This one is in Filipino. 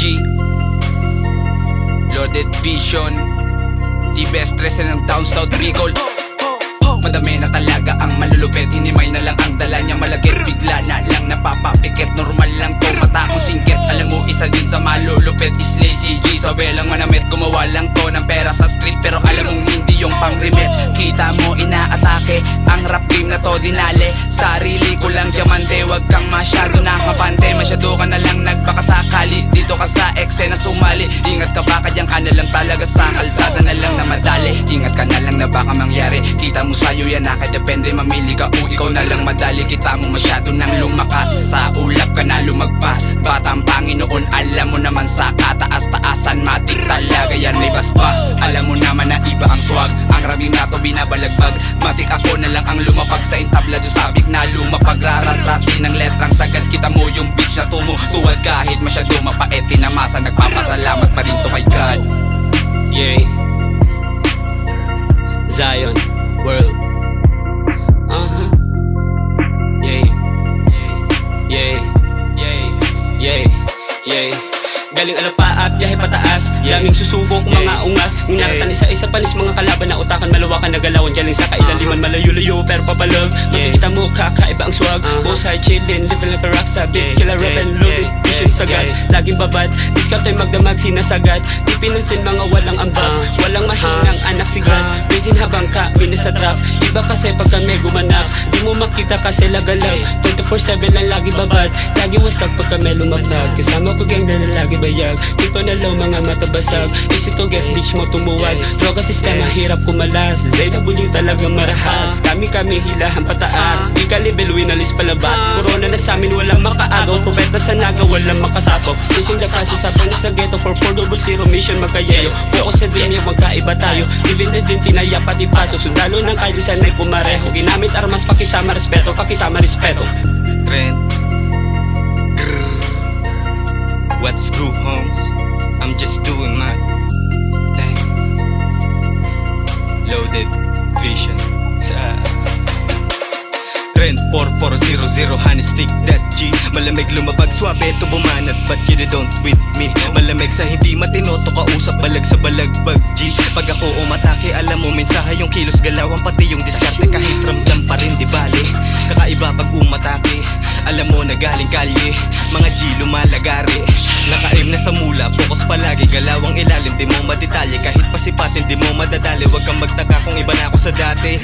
G, Loaded Vision, TBS 13 ng Down South Bicol. Madami na talaga ang malulupit, hinimay na lang ang dala niya malagit. Bigla na lang napapapikit, normal lang to, patakong singkit. Alam mo isa din sa malulupit is Lazy G. Sabi lang manamit, gumawa lang to ng pera sa street, pero alam mong hindi yung pang-remit. Kita mo inaatake, ang rap game na to dinali. Sarili ko lang diamante, wag kang masyado nakapante. Masyado ka na lang nagbakasakali, dito ka sa eksena sumali. Ingat ka baka diyan ka na lang talaga sa kalsada na lang na madali. Ingat ka na lang na baka mangyari, kita mo sa'yo yan nakadepende. Mamili ka o ikaw na lang madali, kita mo masyado nang lumakas. Sa ulap ka na lumagpas, batang Panginoon alam mo naman sa kataas-taasan. Matik talaga yan may basbas, alam mo naman na iba ang swag. Ang rami na to binabalagbag, matik ako na lang ang lumapag sa entablado. Sabik na lumapag, rararati ng letrang sagad. Kita mo yung beach na tumutuwad kahit masyado mapait. Tinamasa nagpapasalamat pa rin to kay God. Yeah, Zion World. Yeah, yeah, yeah, yeah, yeah. Galing alapaat, biyahe pataas, daming susubok, mga ungas. Minaratan isa-isa panis, mga kalaban na utakan, malawakan na galawan. Galing sa kailaliman, malayo-layo pero pabalog. Makikita mo kakaiba ang swag, buhay chillin', living like a rockstar. Big killer rap and loaded vision sagad, laging babad, discount ay magdamag sinasagad. Di pinansin mga walang ambag, walang mahingang anak sigad. Bisin habang kami nasa trap, iba kasi pag kami gumanap. Di mo makita kasi lagalag, 24/7 lang lagi babad. Lagi wasag pag kami lumabag, kasama ko gang na lagi bayag. Tipo na low mga mata basag, easy to get bitch mo tumuwad. Droga sistema hirap kumalas, ZW talaga marahas. Kami hilahan pataas, di ka level winalis palabas. Corona na samin walang makaagaw, propeta sa naga walang makasapok. Sising the kasi sa panis sa ghetto for 400 mission magkayayo. Focus sa dream yung magkaiba tayo, even na din tinaya pati pato. Sundalo ng kailisan ay pumareho, ginamit armas pakisama respeto, pakisama respeto. Trend. What's good, homes? I'm just doing my thing. Loaded Vision. Trend 4400, honey stick that G. Malamig lumabag, swabe to bumanat, but you don't with me. Malamig sa hindi matino, to kausap, balag sa balagbag G. Pag ako umatake, alam mo mensahe yung kilos galawan, pati yung diskarte kahit ramdam pa rin di bali. Kakaiba pag umatake, alam mo na galing kalye, mga G lumalagari. Naka-aim na sa mula, focus palagi, galawang ilalim, di mo madetalye. Kahit pasipatin, di mo madadali, wag kang magtaka kung iba na ako sa dati.